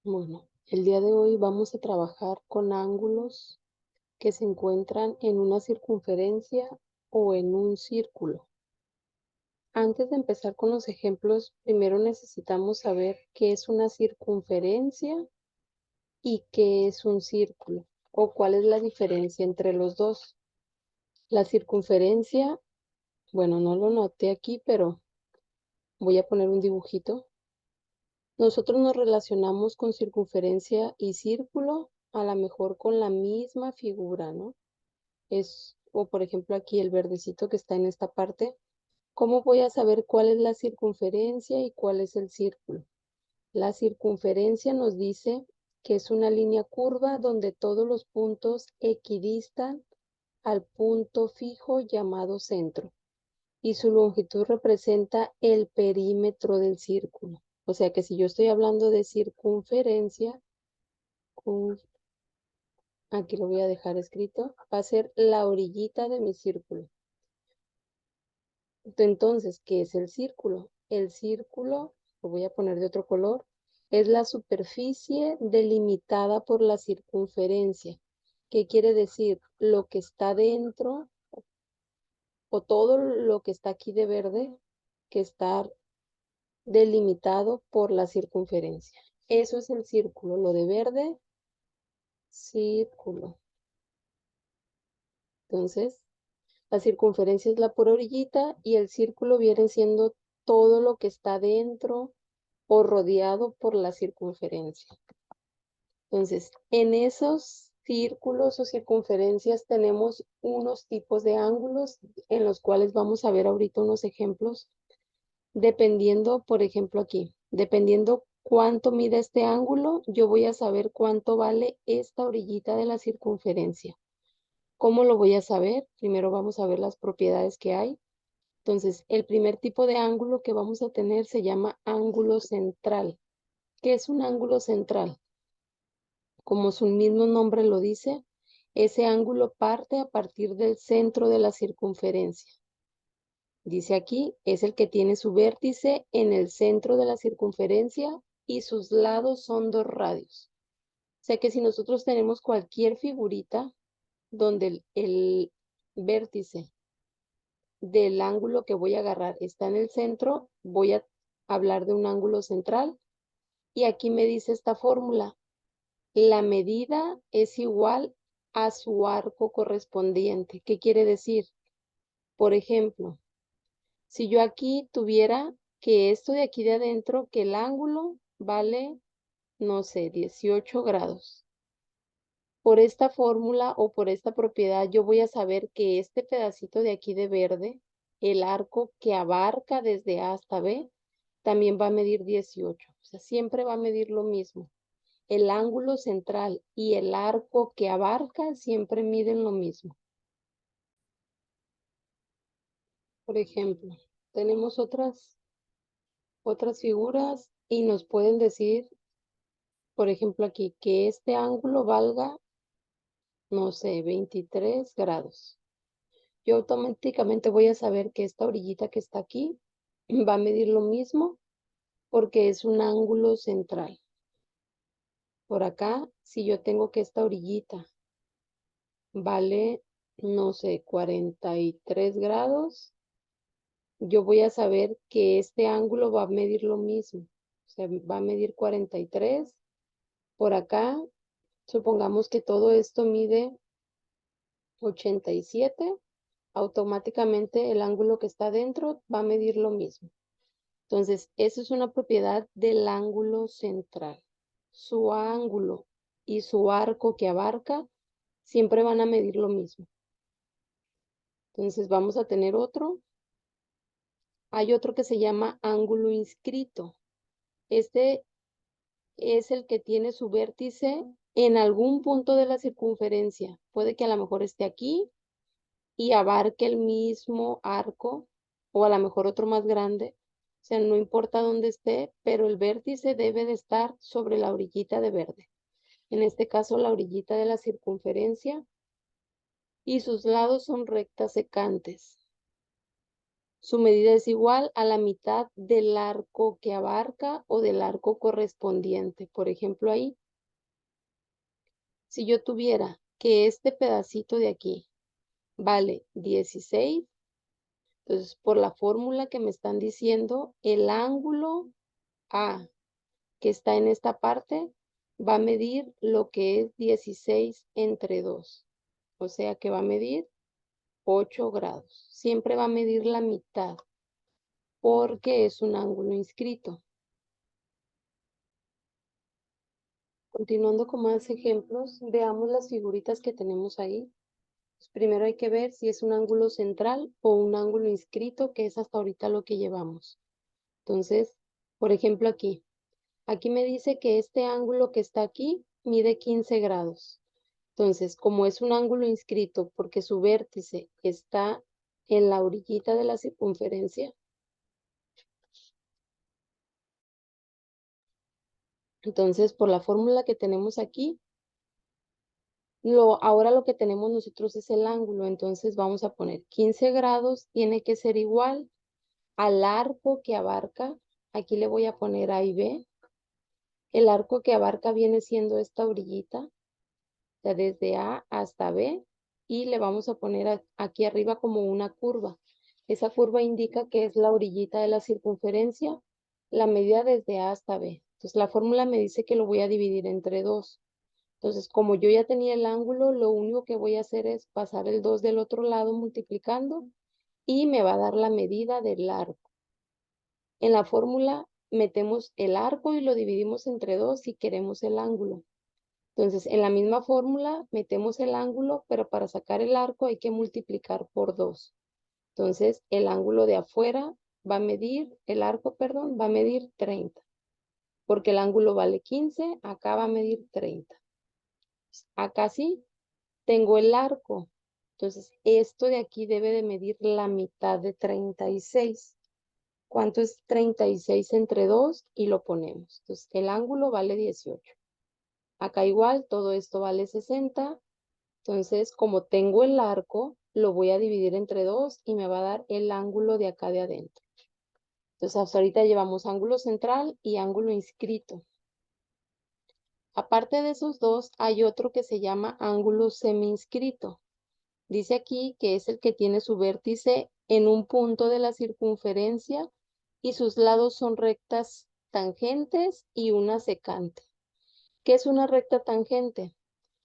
Bueno, el día de hoy vamos a trabajar con ángulos que se encuentran en una circunferencia o en un círculo. Antes de empezar con los ejemplos, primero necesitamos saber qué es una circunferencia y qué es un círculo, o cuál es la diferencia entre los dos. La circunferencia, bueno, no lo noté aquí, pero voy a poner un dibujito. Nosotros nos relacionamos con circunferencia y círculo, a lo mejor con la misma figura, ¿no? O por ejemplo aquí el verdecito que está en esta parte. ¿Cómo voy a saber cuál es la circunferencia y cuál es el círculo? La circunferencia nos dice que es una línea curva donde todos los puntos equidistan al punto fijo llamado centro y su longitud representa el perímetro del círculo. O sea que si yo estoy hablando de circunferencia, aquí lo voy a dejar escrito, va a ser la orillita de mi círculo. Entonces, ¿qué es el círculo? El círculo, lo voy a poner de otro color, es la superficie delimitada por la circunferencia. ¿Qué quiere decir? Lo que está dentro o todo lo que está aquí de verde, que está delimitado por la circunferencia. Eso es el círculo, lo de verde, círculo. Entonces, la circunferencia es la pura orillita y el círculo viene siendo todo lo que está dentro o rodeado por la circunferencia. Entonces, en esos círculos o circunferencias tenemos unos tipos de ángulos en los cuales vamos a ver ahorita unos ejemplos, dependiendo, por ejemplo aquí, dependiendo cuánto mide este ángulo, yo voy a saber cuánto vale esta orillita de la circunferencia. ¿Cómo lo voy a saber? Primero vamos a ver las propiedades que hay. Entonces, el primer tipo de ángulo que vamos a tener se llama ángulo central. ¿Qué es un ángulo central? Como su mismo nombre lo dice, ese ángulo parte a partir del centro de la circunferencia. Dice aquí, es el que tiene su vértice en el centro de la circunferencia y sus lados son 2 radios. O sea que si nosotros tenemos cualquier figurita donde el vértice del ángulo que voy a agarrar está en el centro, voy a hablar de un ángulo central. Y aquí me dice esta fórmula: la medida es igual a su arco correspondiente. ¿Qué quiere decir? Por ejemplo, si yo aquí tuviera que esto de aquí de adentro, que el ángulo vale, no sé, 18 grados. Por esta fórmula o por esta propiedad, yo voy a saber que este pedacito de aquí de verde, el arco que abarca desde A hasta B, también va a medir 18. O sea, siempre va a medir lo mismo. El ángulo central y el arco que abarca siempre miden lo mismo. Por ejemplo, tenemos otras figuras y nos pueden decir, por ejemplo aquí, que este ángulo valga, no sé, 23 grados. Yo automáticamente voy a saber que esta orillita que está aquí va a medir lo mismo porque es un ángulo central. Por acá, si yo tengo que esta orillita vale, no sé, 43 grados, yo voy a saber que este ángulo va a medir lo mismo. O sea, va a medir 43. Por acá, supongamos que todo esto mide 87. Automáticamente el ángulo que está dentro va a medir lo mismo. Entonces, esa es una propiedad del ángulo central. Su ángulo y su arco que abarca siempre van a medir lo mismo. Entonces, vamos a tener otro. Hay otro que se llama ángulo inscrito. Este es el que tiene su vértice en algún punto de la circunferencia. Puede que a lo mejor esté aquí y abarque el mismo arco o a lo mejor otro más grande. O sea, no importa dónde esté, pero el vértice debe de estar sobre la orillita de verde. En este caso, la orillita de la circunferencia y sus lados son rectas secantes. Su medida es igual a la mitad del arco que abarca o del arco correspondiente. Por ejemplo, ahí, si yo tuviera que este pedacito de aquí vale 16, entonces por la fórmula que me están diciendo, el ángulo A que está en esta parte va a medir lo que es 16 entre 2. O sea que va a medir 8 grados. Siempre va a medir la mitad porque es un ángulo inscrito. Continuando con más ejemplos, veamos las figuritas que tenemos ahí. Pues primero hay que ver si es un ángulo central o un ángulo inscrito, que es hasta ahorita lo que llevamos. Entonces, por ejemplo aquí me dice que este ángulo que está aquí mide 15 grados. Entonces, como es un ángulo inscrito porque su vértice está en la orillita de la circunferencia, entonces por la fórmula que tenemos aquí, ahora lo que tenemos nosotros es el ángulo. Entonces vamos a poner 15 grados, tiene que ser igual al arco que abarca. Aquí le voy a poner A y B. El arco que abarca viene siendo esta orillita, o sea, desde A hasta B, y le vamos a poner aquí arriba como una curva. Esa curva indica que es la orillita de la circunferencia, la medida desde A hasta B. Entonces la fórmula me dice que lo voy a dividir entre 2. Entonces, como yo ya tenía el ángulo, lo único que voy a hacer es pasar el 2 del otro lado multiplicando y me va a dar la medida del arco. En la fórmula metemos el arco y lo dividimos entre 2 si queremos el ángulo. Entonces, en la misma fórmula metemos el ángulo, pero para sacar el arco hay que multiplicar por 2. Entonces, el ángulo de afuera va a medir, el arco, perdón, va a medir 30. Porque el ángulo vale 15, acá va a medir 30. Acá sí, tengo el arco. Entonces, esto de aquí debe de medir la mitad de 36. ¿Cuánto es 36 entre 2? Y lo ponemos. Entonces, el ángulo vale 18. Acá igual, todo esto vale 60. Entonces, como tengo el arco, lo voy a dividir entre 2 y me va a dar el ángulo de acá de adentro. Entonces, hasta ahorita llevamos ángulo central y ángulo inscrito. Aparte de esos dos, hay otro que se llama ángulo semi-inscrito. Dice aquí que es el que tiene su vértice en un punto de la circunferencia y sus lados son rectas tangentes y una secante. ¿Qué es una recta tangente?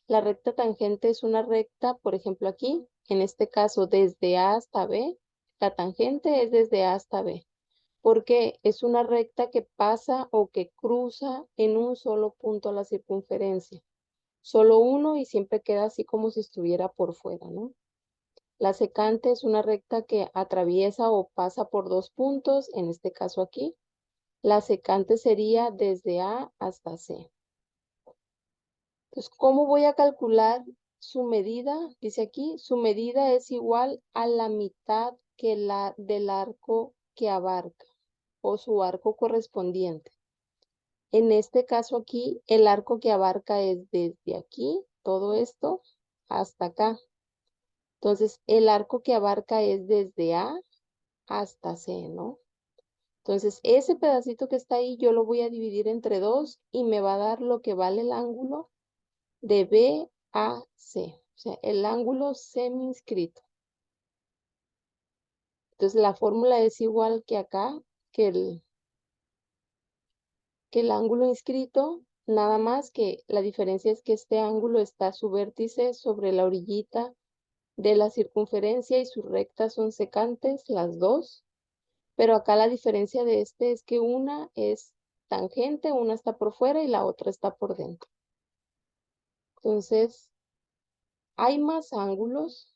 La recta tangente es una recta, por ejemplo aquí, en este caso desde A hasta B, la tangente es desde A hasta B, porque es una recta que pasa o que cruza en un solo punto la circunferencia. Solo uno y siempre queda así como si estuviera por fuera, ¿no? La secante es una recta que atraviesa o pasa por dos puntos, en este caso aquí. La secante sería desde A hasta C. Entonces, ¿cómo voy a calcular su medida? Dice aquí, su medida es igual a la mitad del arco que abarca o su arco correspondiente. En este caso aquí, el arco que abarca es desde aquí, todo esto, hasta acá. Entonces, el arco que abarca es desde A hasta C, ¿no? Entonces, ese pedacito que está ahí, yo lo voy a dividir entre 2 y me va a dar lo que vale el ángulo de B a C. O sea, el ángulo semi-inscrito. Entonces, la fórmula es igual que acá, que el ángulo inscrito, nada más que la diferencia es que este ángulo está a su vértice sobre la orillita de la circunferencia y sus rectas son secantes, las dos. Pero acá la diferencia de este es que una es tangente, una está por fuera y la otra está por dentro. Entonces, hay más ángulos.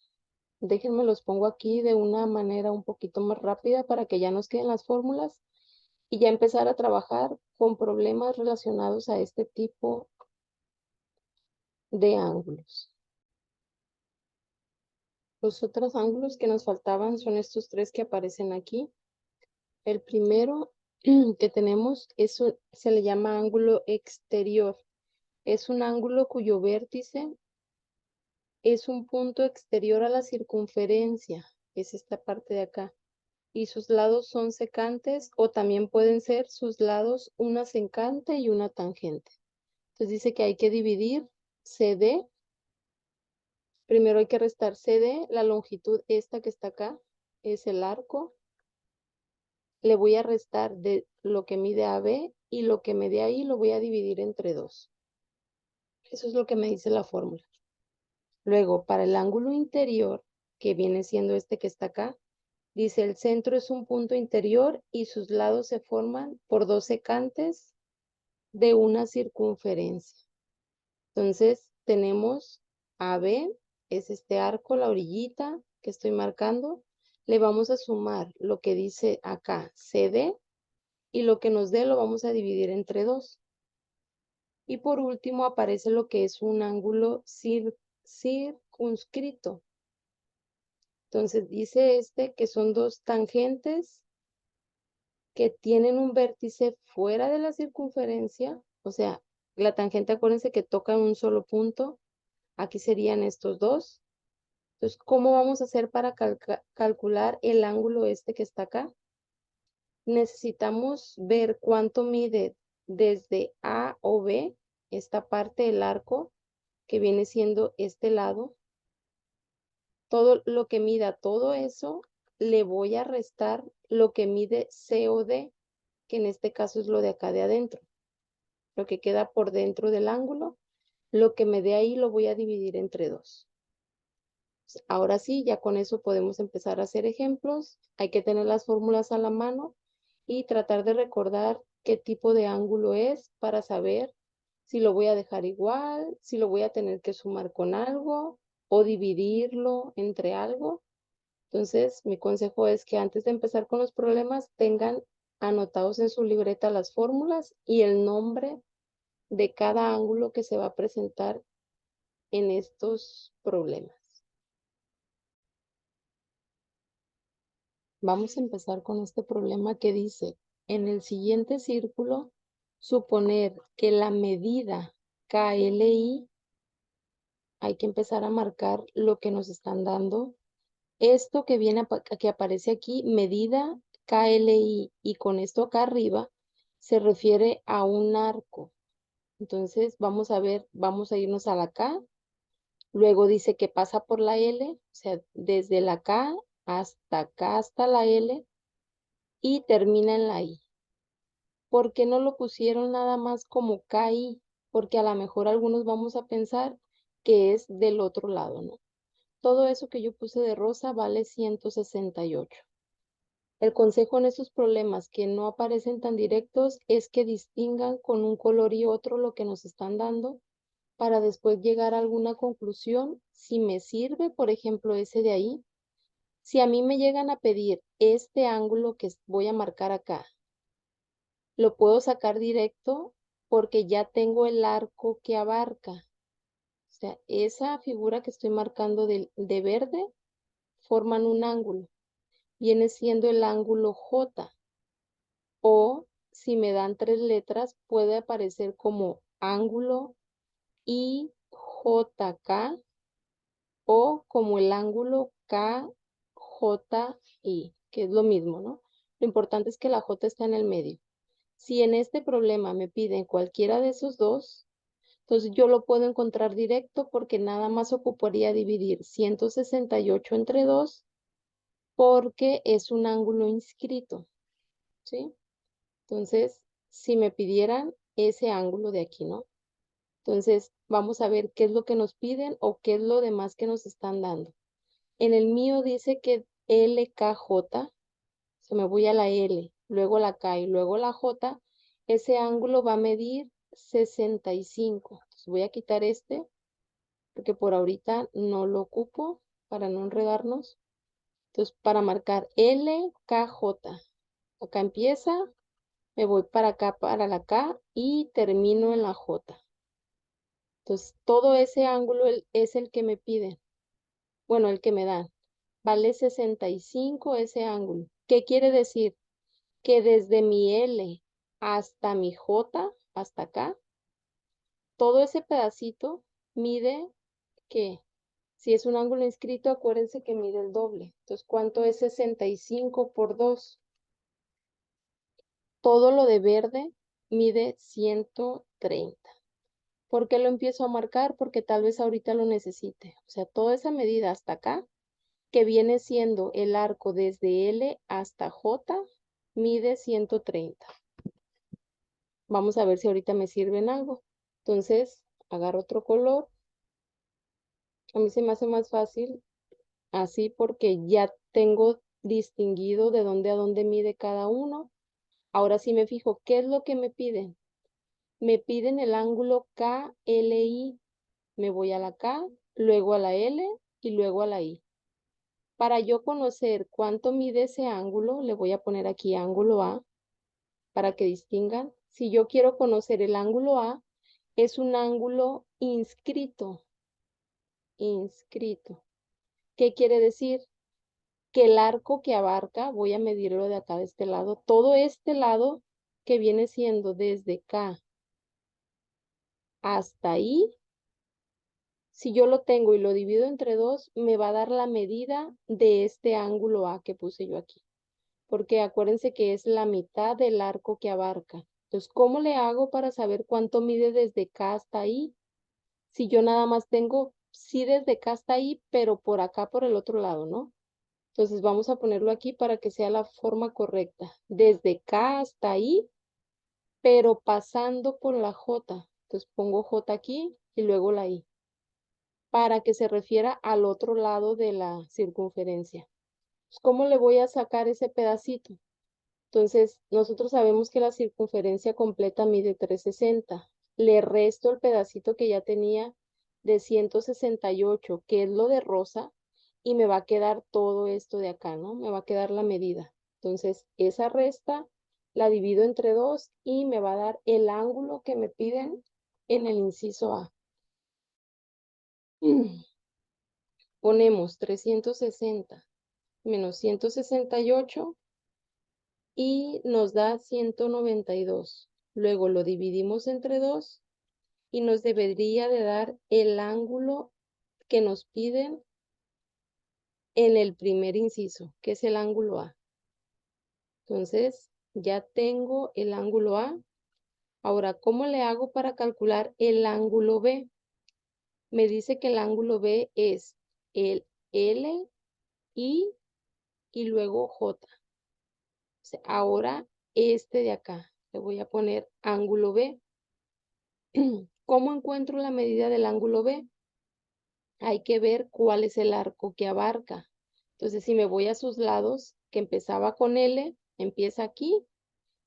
Déjenme los pongo aquí de una manera un poquito más rápida para que ya nos queden las fórmulas y ya empezar a trabajar con problemas relacionados a este tipo de ángulos. Los otros ángulos que nos faltaban son estos tres que aparecen aquí. El primero que tenemos se le llama ángulo exterior. Es un ángulo cuyo vértice es un punto exterior a la circunferencia. Es esta parte de acá. y sus lados son secantes, o también pueden ser sus lados una secante y una tangente. Entonces dice que hay que dividir CD. Primero hay que restar CD, la longitud esta que está acá es el arco. Le voy a restar de lo que mide AB y lo que me dé ahí lo voy a dividir entre 2. Eso es lo que me dice la fórmula. Luego, para el ángulo interior, que viene siendo este que está acá, dice el centro es un punto interior y sus lados se forman por 2 secantes de una circunferencia. Entonces, tenemos AB, es este arco, la orillita que estoy marcando. Le vamos a sumar lo que dice acá, CD, y lo que nos dé lo vamos a dividir entre 2. Y por último aparece lo que es un ángulo circunscrito. Entonces dice este que son 2 tangentes que tienen un vértice fuera de la circunferencia. O sea, la tangente, acuérdense que toca en un solo punto. Aquí serían estos 2. Entonces, ¿cómo vamos a hacer para calcular el ángulo este que está acá? Necesitamos ver cuánto mide desde A o B, esta parte del arco, que viene siendo este lado. Todo lo que mida todo eso, le voy a restar lo que mide C o D, que en este caso es lo de acá de adentro. Lo que queda por dentro del ángulo, lo que me dé ahí lo voy a dividir entre 2. Ahora sí, ya con eso podemos empezar a hacer ejemplos. Hay que tener las fórmulas a la mano y tratar de recordar qué tipo de ángulo es para saber si lo voy a dejar igual, si lo voy a tener que sumar con algo o dividirlo entre algo. Entonces, mi consejo es que antes de empezar con los problemas, tengan anotados en su libreta las fórmulas y el nombre de cada ángulo que se va a presentar en estos problemas. Vamos a empezar con este problema que dice, en el siguiente círculo, suponer que la medida KLI, hay que empezar a marcar lo que nos están dando. Esto que viene, que aparece aquí, medida KLI, y con esto acá arriba, se refiere a un arco. Entonces, vamos a ver, vamos a irnos a la K. Luego dice que pasa por la L, o sea, desde la K hasta acá, hasta la L, y termina en la I. ¿Por qué no lo pusieron nada más como KI? Porque a lo mejor algunos vamos a pensar que es del otro lado, ¿no? Todo eso que yo puse de rosa vale 168. El consejo en estos problemas que no aparecen tan directos es que distingan con un color y otro lo que nos están dando para después llegar a alguna conclusión. Si me sirve, por ejemplo, ese de ahí, si a mí me llegan a pedir este ángulo que voy a marcar acá, lo puedo sacar directo porque ya tengo el arco que abarca. O sea, esa figura que estoy marcando de verde forman un ángulo. Viene siendo el ángulo J. O si me dan 3 letras, puede aparecer como ángulo IJK o como el ángulo KJI, que es lo mismo, ¿no? Lo importante es que la J está en el medio. Si en este problema me piden cualquiera de esos dos, entonces yo lo puedo encontrar directo porque nada más ocuparía dividir 168 entre 2 porque es un ángulo inscrito, ¿sí? Entonces, si me pidieran ese ángulo de aquí, ¿no? Entonces, vamos a ver qué es lo que nos piden o qué es lo demás que nos están dando. En el mío dice que LKJ, se me voy a la L, luego la K y luego la J, ese ángulo va a medir 65. Entonces voy a quitar este, porque por ahorita no lo ocupo para no enredarnos. Entonces, para marcar LKJ, acá empieza, me voy para acá, para la K y termino en la J. Entonces, todo ese ángulo es el que me piden. Bueno, el que me dan. Vale 65 ese ángulo. ¿Qué quiere decir? Que desde mi L hasta mi J, hasta acá, todo ese pedacito mide, ¿qué? Si es un ángulo inscrito, acuérdense que mide el doble. Entonces, ¿cuánto es 65 por 2? Todo lo de verde mide 130. ¿Por qué lo empiezo a marcar? Porque tal vez ahorita lo necesite. O sea, toda esa medida hasta acá, que viene siendo el arco desde L hasta J, mide 130. Vamos a ver si ahorita me sirve en algo. Entonces, agarro otro color. A mí se me hace más fácil así porque ya tengo distinguido de dónde a dónde mide cada uno. Ahora sí me fijo, ¿qué es lo que me piden? Me piden el ángulo KLI. Me voy a la K, luego a la L y luego a la I. Para yo conocer cuánto mide ese ángulo, le voy a poner aquí ángulo A para que distingan. Si yo quiero conocer el ángulo A, es un ángulo inscrito. Inscrito. ¿Qué quiere decir? Que el arco que abarca, voy a medirlo de acá de este lado, todo este lado que viene siendo desde K hasta ahí, si yo lo tengo y lo divido entre 2, me va a dar la medida de este ángulo A que puse yo aquí. Porque acuérdense que es la mitad del arco que abarca. Entonces, ¿cómo le hago para saber cuánto mide desde K hasta ahí? Si yo nada más tengo, sí desde K hasta ahí, pero por acá por el otro lado, ¿no? Entonces vamos a ponerlo aquí para que sea la forma correcta. Desde K hasta ahí, pero pasando por la J. Entonces pongo J aquí y luego la I, para que se refiera al otro lado de la circunferencia. ¿Cómo le voy a sacar ese pedacito? Entonces, nosotros sabemos que la circunferencia completa mide 360. Le resto el pedacito que ya tenía de 168, que es lo de rosa, y me va a quedar todo esto de acá, ¿no? Me va a quedar la medida. Entonces, esa resta la divido entre 2 y me va a dar el ángulo que me piden en el inciso A. Ponemos 360 menos 168 y nos da 192. Luego lo dividimos entre 2 y nos debería de dar el ángulo que nos piden en el primer inciso, que es el ángulo A. Entonces, ya tengo el ángulo A. Ahora, ¿cómo le hago para calcular el ángulo B? Me dice que el ángulo B es el L, I y luego J. O sea, ahora este de acá, le voy a poner ángulo B. ¿Cómo encuentro la medida del ángulo B? Hay que ver cuál es el arco que abarca. Entonces, si me voy a sus lados, que empezaba con L, empieza aquí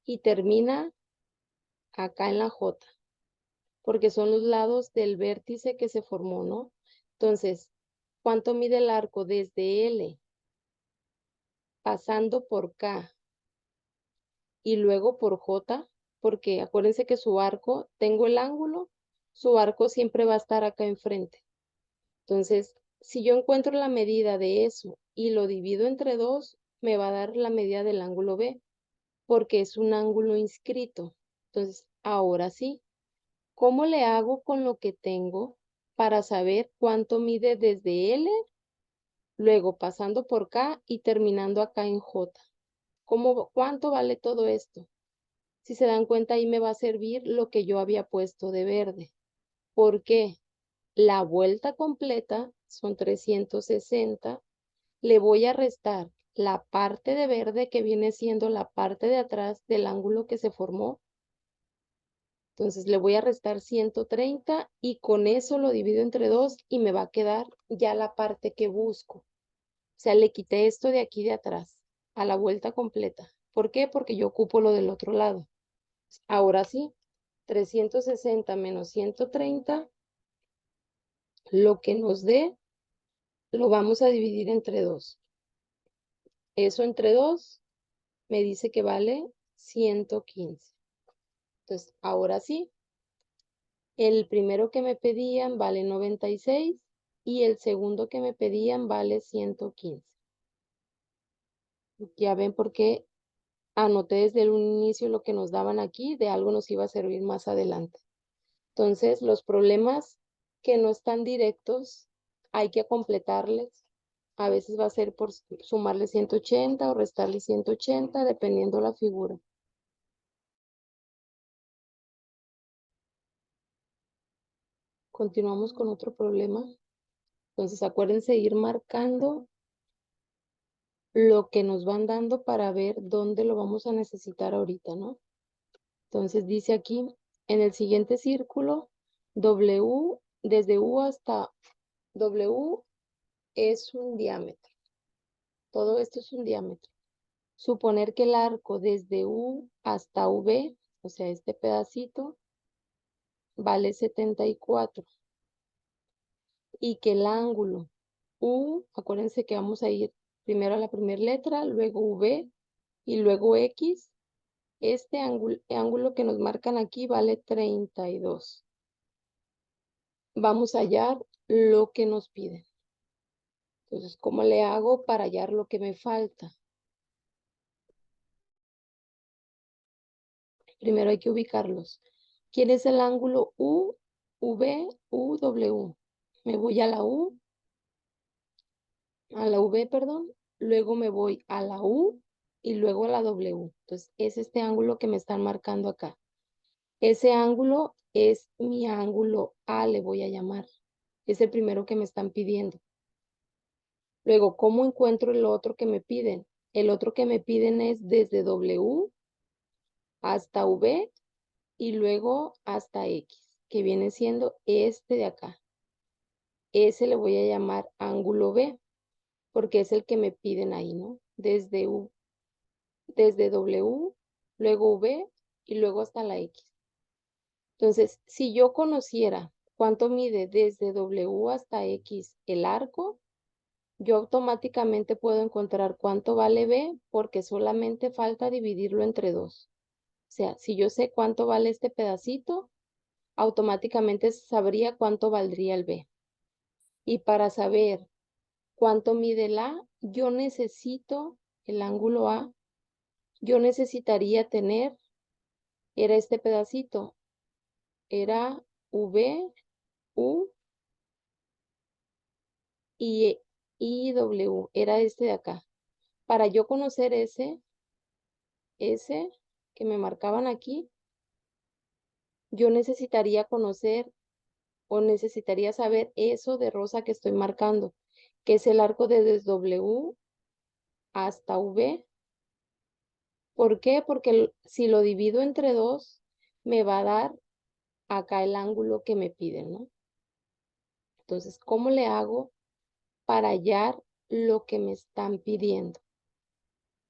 y termina acá en la J, porque son los lados del vértice que se formó, ¿no? Entonces, ¿cuánto mide el arco desde L, pasando por K y luego por J? Porque acuérdense que su arco, tengo el ángulo, su arco siempre va a estar acá enfrente. Entonces, si yo encuentro la medida de eso y lo divido entre 2, me va a dar la medida del ángulo B, porque es un ángulo inscrito. Entonces, ahora sí, ¿cómo le hago con lo que tengo para saber cuánto mide desde L, luego pasando por K y terminando acá en J? ¿Cuánto vale todo esto? Si se dan cuenta, ahí me va a servir lo que yo había puesto de verde. ¿Por qué? La vuelta completa son 360. Le voy a restar la parte de verde que viene siendo la parte de atrás del ángulo que se formó. Entonces le voy a restar 130 y con eso lo divido entre 2 y me va a quedar ya la parte que busco. O sea, le quité esto de aquí de atrás a la vuelta completa. ¿Por qué? Porque yo ocupo lo del otro lado. Ahora sí, 360 menos 130, lo que nos dé, lo vamos a dividir entre 2. Eso entre 2 me dice que vale 115. Entonces, ahora sí, el primero que me pedían vale 96 y el segundo que me pedían vale 115. Ya ven por qué anoté desde el inicio lo que nos daban aquí, de algo nos iba a servir más adelante. Entonces, los problemas que no están directos, hay que completarles. A veces va a ser por sumarle 180 o restarle 180, dependiendo la figura. Continuamos con otro problema. Entonces, acuérdense de ir marcando lo que nos van dando para ver dónde lo vamos a necesitar ahorita, ¿no? Entonces, dice aquí, en el siguiente círculo, W, desde U hasta W es un diámetro. Todo esto es un diámetro. Suponer que el arco desde U hasta V, o sea, este pedacito, vale 74. Y que el ángulo U, acuérdense que vamos a ir primero a la primera letra, luego V y luego X. Este ángulo que nos marcan aquí vale 32. Vamos a hallar lo que nos piden. Entonces, ¿cómo le hago para hallar lo que me falta? Primero hay que ubicarlos. ¿Quién es el ángulo U, V, U, W? Me voy a la V, perdón. Luego me voy a la U y luego a la W. Entonces, es este ángulo que me están marcando acá. Ese ángulo es mi ángulo A, le voy a llamar. Es el primero que me están pidiendo. Luego, ¿cómo encuentro el otro que me piden? El otro que me piden es desde W hasta V y luego hasta X, que viene siendo este de acá. Ese le voy a llamar ángulo B, porque es el que me piden ahí, ¿no? Desde W, luego V y luego hasta la X. Entonces, si yo conociera cuánto mide desde W hasta X el arco, yo automáticamente puedo encontrar cuánto vale B porque solamente falta dividirlo entre 2. O sea, si yo sé cuánto vale este pedacito, automáticamente sabría cuánto valdría el B. Y para saber cuánto mide el A, yo necesito el ángulo A. Yo necesitaría tener, era este pedacito, era V, U y W, era este de acá. Para yo conocer ese que me marcaban aquí, yo necesitaría conocer o necesitaría saber eso de rosa que estoy marcando, que es el arco desde W hasta V. ¿Por qué? Porque si lo divido entre 2, me va a dar acá el ángulo que me piden, ¿no? Entonces, ¿cómo le hago para hallar lo que me están pidiendo?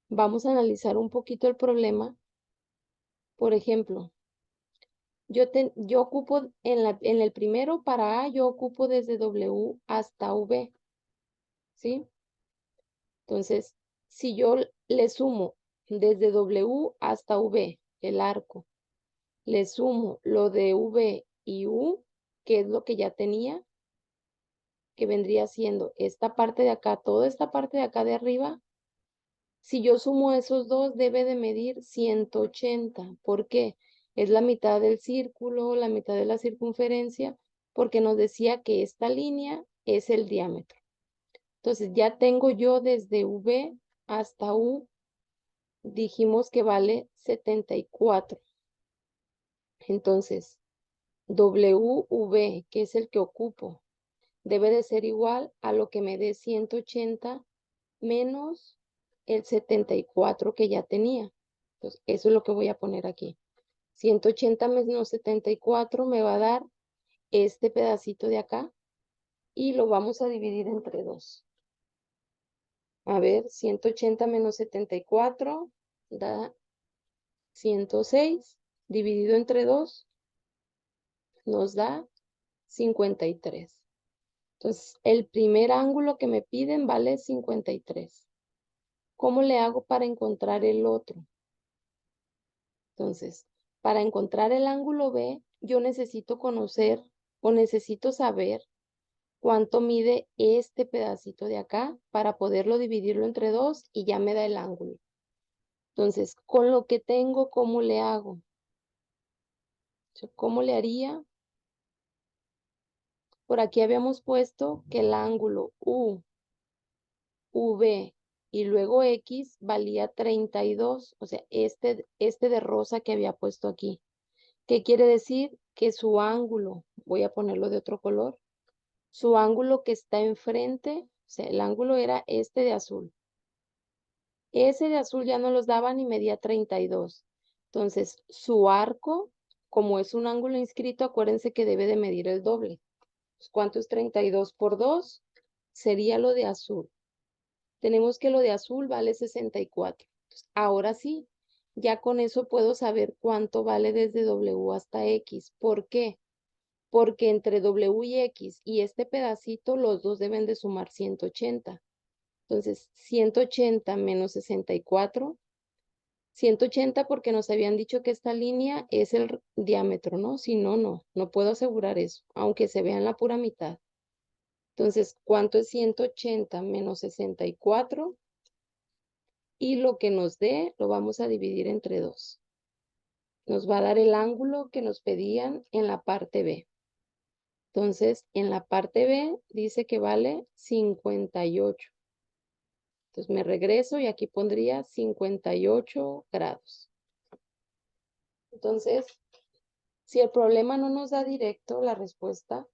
Vamos a analizar un poquito el problema. Por ejemplo, yo ocupo en el primero para A, yo ocupo desde W hasta V, ¿sí? Entonces, si yo le sumo desde W hasta V, el arco, le sumo lo de V y U, que es lo que ya tenía, que vendría siendo esta parte de acá, toda esta parte de acá de arriba. Si yo sumo esos dos, debe de medir 180. ¿Por qué? Es la mitad del círculo, la mitad de la circunferencia, porque nos decía que esta línea es el diámetro. Entonces ya tengo yo desde V hasta U, dijimos que vale 74. Entonces, WV, que es el que ocupo, debe de ser igual a lo que me dé 180 menos el 74 que ya tenía. Entonces, eso es lo que voy a poner aquí. 180 menos 74 me va a dar este pedacito de acá y lo vamos a dividir entre 2. A ver, 180 menos 74 da 106. Dividido entre 2 nos da 53. Entonces, el primer ángulo que me piden vale 53. ¿Cómo le hago para encontrar el otro? Entonces, para encontrar el ángulo B, yo necesito conocer o necesito saber cuánto mide este pedacito de acá para poderlo dividirlo entre 2 y ya me da el ángulo. Entonces, con lo que tengo, ¿cómo le hago? ¿Cómo le haría? Por aquí habíamos puesto que el ángulo U, V y luego X valía 32, o sea, este de rosa que había puesto aquí. ¿Qué quiere decir? Que su ángulo, voy a ponerlo de otro color, su ángulo que está enfrente, o sea, el ángulo era este de azul. Ese de azul ya no los daban y medía 32. Entonces, su arco, como es un ángulo inscrito, acuérdense que debe de medir el doble. Pues, ¿cuánto es 32 por 2? Sería lo de azul. Tenemos que lo de azul vale 64. Entonces, ahora sí, ya con eso puedo saber cuánto vale desde W hasta X. ¿Por qué? Porque entre W y X y este pedacito, los dos deben de sumar 180. Entonces, 180 menos 64, 180 porque nos habían dicho que esta línea es el diámetro, ¿no? Si no, no puedo asegurar eso, aunque se vea en la pura mitad. Entonces, ¿cuánto es 180 menos 64? Y lo que nos dé lo vamos a dividir entre 2. Nos va a dar el ángulo que nos pedían en la parte B. Entonces, en la parte B dice que vale 58. Entonces me regreso y aquí pondría 58 grados. Entonces, si el problema no nos da directo la respuesta,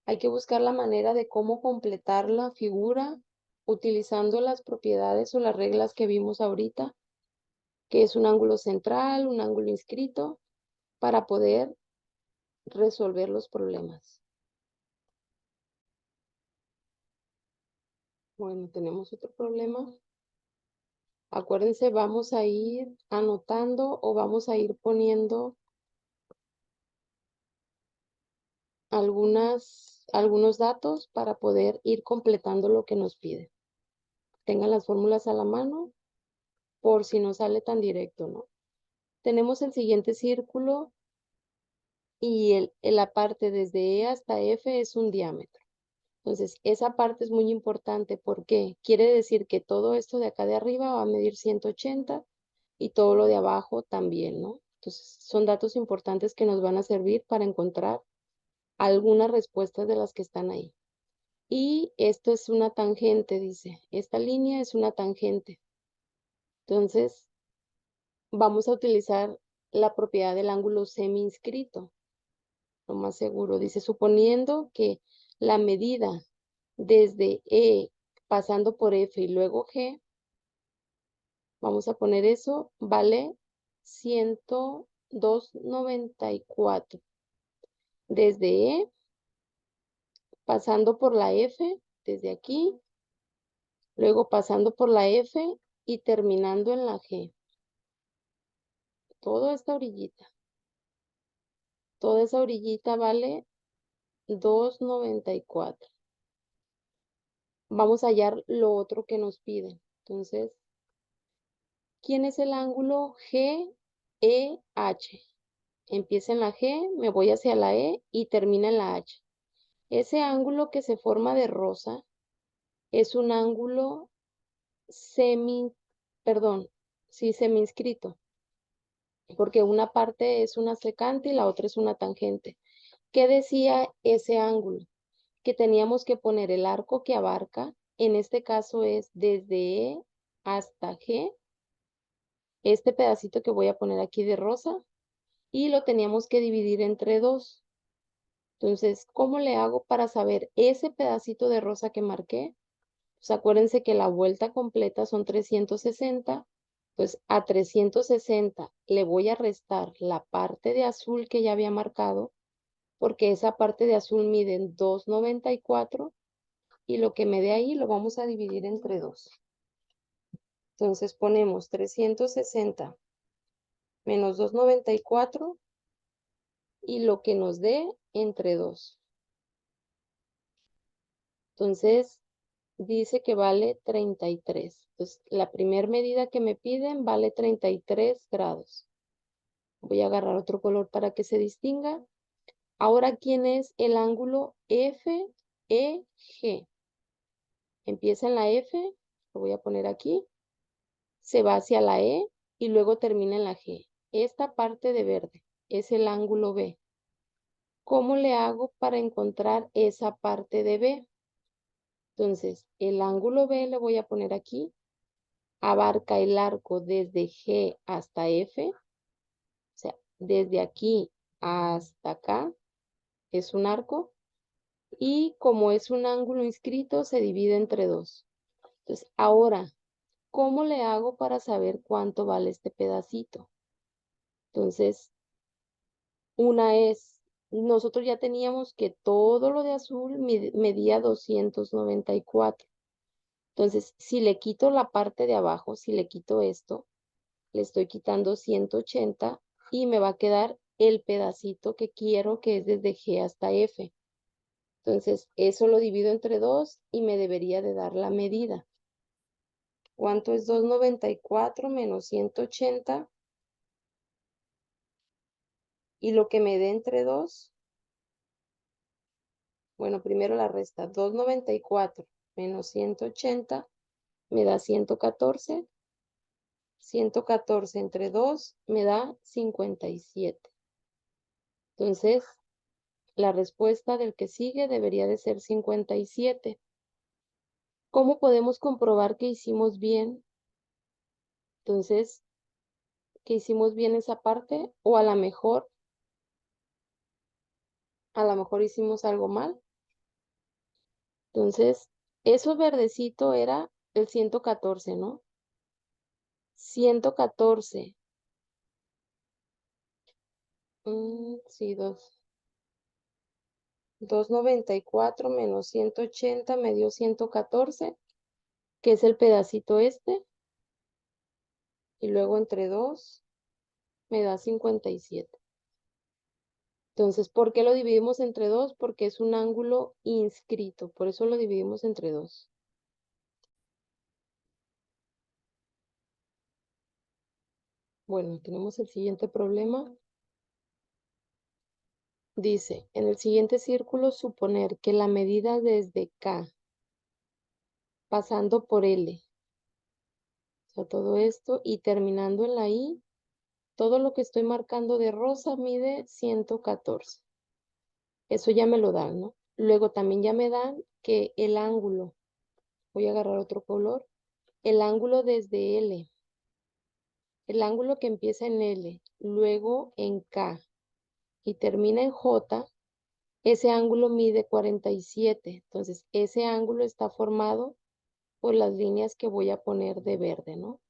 hay que buscar la manera de cómo completar la figura utilizando las propiedades o las reglas que vimos ahorita, que es un ángulo central, un ángulo inscrito, para poder resolver los problemas. Bueno, tenemos otro problema. Acuérdense, vamos a ir anotando o vamos a ir poniendo algunos datos para poder ir completando lo que nos pide. Tengan las fórmulas a la mano por si no sale tan directo, ¿no? Tenemos el siguiente círculo y la parte desde E hasta F es un diámetro. Entonces, esa parte es muy importante porque quiere decir que todo esto de acá de arriba va a medir 180 y todo lo de abajo también, ¿no? Entonces, son datos importantes que nos van a servir para encontrar algunas respuestas de las que están ahí. Y esto es una tangente, dice. Esta línea es una tangente. Entonces, vamos a utilizar la propiedad del ángulo semi-inscrito. Lo más seguro. Dice, suponiendo que la medida desde E pasando por F y luego G, vamos a poner eso, vale 102,94. Desde E, pasando por la F, desde aquí, luego pasando por la F y terminando en la G. Toda esta orillita. Toda esa orillita vale 2,94. Vamos a hallar lo otro que nos piden. Entonces, ¿quién es el ángulo GEH? Empieza en la G, me voy hacia la E y termina en la H. Ese ángulo que se forma de rosa es un ángulo semi-inscrito, porque una parte es una secante y la otra es una tangente. ¿Qué decía ese ángulo? Que teníamos que poner el arco que abarca, en este caso es desde E hasta G, este pedacito que voy a poner aquí de rosa, y lo teníamos que dividir entre 2. Entonces, ¿cómo le hago para saber ese pedacito de rosa que marqué? Pues acuérdense que la vuelta completa son 360, pues a 360 le voy a restar la parte de azul que ya había marcado, porque esa parte de azul mide 2,94 y lo que me dé ahí lo vamos a dividir entre 2. Entonces ponemos 360 menos 2,94 y lo que nos dé entre 2. Entonces dice que vale 33. Entonces la primera medida que me piden vale 33 grados. Voy a agarrar otro color para que se distinga. Ahora, ¿quién es el ángulo FEG? Empieza en la F, lo voy a poner aquí, se va hacia la E y luego termina en la G. Esta parte de verde es el ángulo B. ¿cómo le hago para encontrar esa parte de B? Entonces, el ángulo B le voy a poner aquí, abarca el arco desde G hasta F, o sea, desde aquí hasta acá es un arco, y como es un ángulo inscrito, se divide entre 2. Entonces, ahora, ¿cómo le hago para saber cuánto vale este pedacito? Entonces, una es, nosotros ya teníamos que todo lo de azul medía 294. Entonces, si le quito la parte de abajo, si le quito esto, le estoy quitando 180 y me va a quedar el pedacito que quiero, que es desde G hasta F. Entonces, eso lo divido entre 2 y me debería de dar la medida. ¿Cuánto es 294 menos 180? Y lo que me dé entre 2, bueno, primero la resta, 294 menos 180 me da 114. 114 entre 2 me da 57. Entonces, la respuesta del que sigue debería de ser 57. ¿Cómo podemos comprobar que hicimos bien? Entonces, que hicimos bien esa parte, o a lo mejor hicimos algo mal. Entonces, eso verdecito era el 114, ¿no? 114. Sí, 294 menos 180 me dio 114, que es el pedacito este, y luego entre 2 me da 57. Entonces, ¿por qué lo dividimos entre 2? Porque es un ángulo inscrito, por eso lo dividimos entre 2. Bueno, tenemos el siguiente problema. Dice, en el siguiente círculo, suponer que la medida desde K, pasando por L, o sea, todo esto, y terminando en la I, todo lo que estoy marcando de rosa mide 114. Eso ya me lo dan, ¿no? Luego también ya me dan que el ángulo, voy a agarrar otro color, el ángulo desde L, el ángulo que empieza en L, luego en K y termina en J, ese ángulo mide 47. Entonces, ese ángulo está formado por las líneas que voy a poner de verde, ¿no?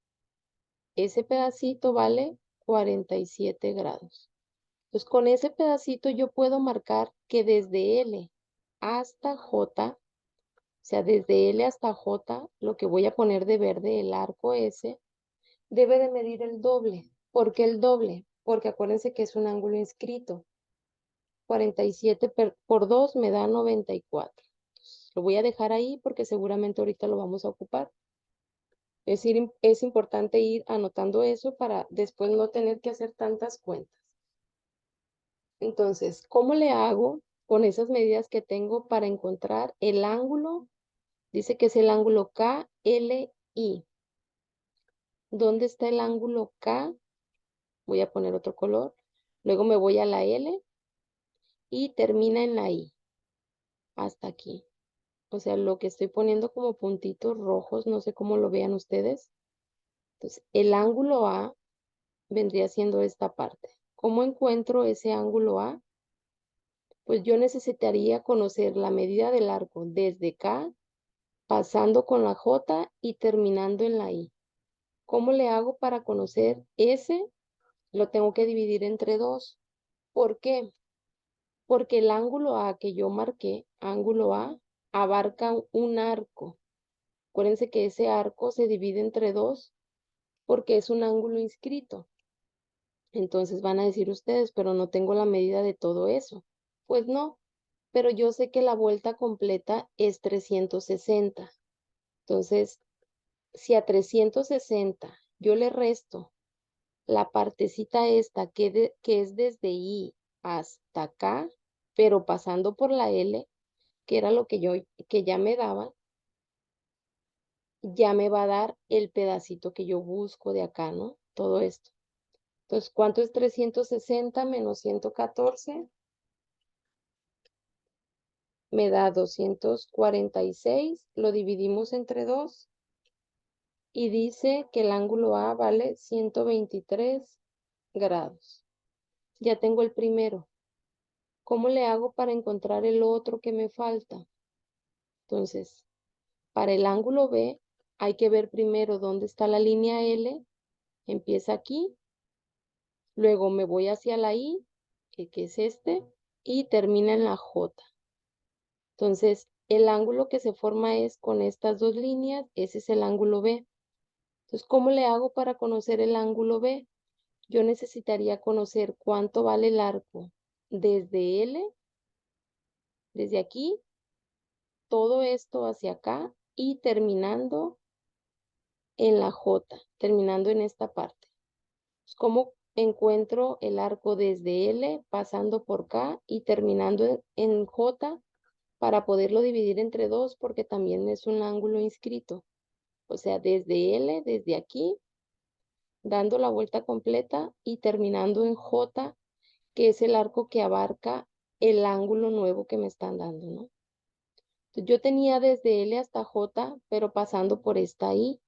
Ese pedacito vale 47 grados. Entonces, con ese pedacito yo puedo marcar que desde L hasta J, o sea, desde L hasta J, lo que voy a poner de verde, el arco ese, debe de medir el doble. ¿Por qué el doble? Porque acuérdense que es un ángulo inscrito. 47 por 2 me da 94. Entonces, lo voy a dejar ahí porque seguramente ahorita lo vamos a ocupar. Es importante ir anotando eso para después no tener que hacer tantas cuentas. Entonces, ¿cómo le hago con esas medidas que tengo para encontrar el ángulo? Dice que es el ángulo KLI. ¿Dónde está el ángulo K? Voy a poner otro color. Luego me voy a la L y termina en la I. Hasta aquí. O sea, lo que estoy poniendo como puntitos rojos, no sé cómo lo vean ustedes. Entonces, el ángulo A vendría siendo esta parte. ¿Cómo encuentro ese ángulo A? Pues yo necesitaría conocer la medida del arco desde K, pasando con la J y terminando en la I. ¿Cómo le hago para conocer ese? Lo tengo que dividir entre 2. ¿Por qué? Porque el ángulo A que yo marqué, ángulo A, abarca un arco. Acuérdense que ese arco se divide entre 2 porque es un ángulo inscrito. Entonces van a decir ustedes, pero no tengo la medida de todo eso. Pues no, pero yo sé que la vuelta completa es 360. Entonces, si a 360 yo le resto la partecita esta que es desde I hasta acá, pero pasando por la L, que era lo que ya me daba, ya me va a dar el pedacito que yo busco de acá, ¿no? Todo esto. Entonces, ¿cuánto es 360 menos 114? me da 246, lo dividimos entre 2 y dice que el ángulo A vale 123 grados. Ya tengo el primero. ¿Cómo le hago para encontrar el otro que me falta? Entonces, para el ángulo B hay que ver primero dónde está la línea L. Empieza aquí, luego me voy hacia la I, que es este, y termina en la J. Entonces, el ángulo que se forma es con estas dos líneas, ese es el ángulo B. Entonces, ¿cómo le hago para conocer el ángulo B? Yo necesitaría conocer cuánto vale el arco desde L, desde aquí, todo esto hacia acá y terminando en la J, terminando en esta parte. Pues, ¿cómo encuentro el arco desde L, pasando por K y terminando en J para poderlo dividir entre 2 porque también es un ángulo inscrito? O sea, desde L, desde aquí, dando la vuelta completa y terminando en J, que es el arco que abarca el ángulo nuevo que me están dando, ¿no? Entonces, yo tenía desde L hasta J, pero pasando por esta I.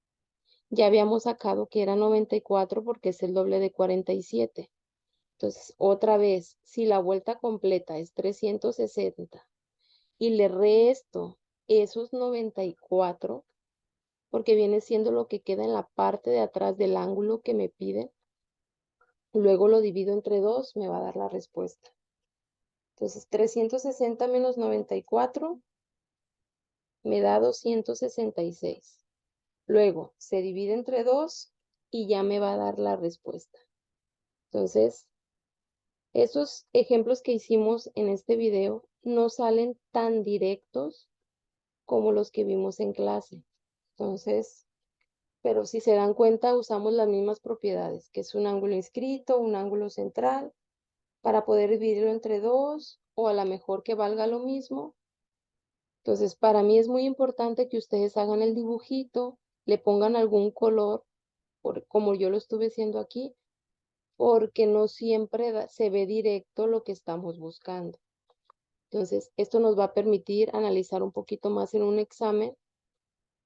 Ya habíamos sacado que era 94 porque es el doble de 47. Entonces, otra vez, si la vuelta completa es 360 y le resto esos 94, porque viene siendo lo que queda en la parte de atrás del ángulo que me piden, luego lo divido entre 2, me va a dar la respuesta. Entonces, 360 menos 94 me da 266. Luego, se divide entre 2 y ya me va a dar la respuesta. Entonces, esos ejemplos que hicimos en este video no salen tan directos como los que vimos en clase. Entonces, pero si se dan cuenta, usamos las mismas propiedades, que es un ángulo inscrito, un ángulo central, para poder dividirlo entre 2 o a lo mejor que valga lo mismo. Entonces, para mí es muy importante que ustedes hagan el dibujito, le pongan algún color, como yo lo estuve haciendo aquí, porque no siempre se ve directo lo que estamos buscando. Entonces, esto nos va a permitir analizar un poquito más en un examen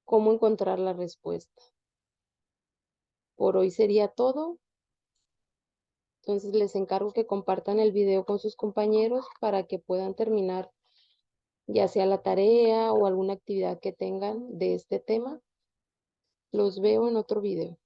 cómo encontrar la respuesta. Por hoy sería todo. Entonces, les encargo que compartan el video con sus compañeros para que puedan terminar ya sea la tarea o alguna actividad que tengan de este tema. Los veo en otro video.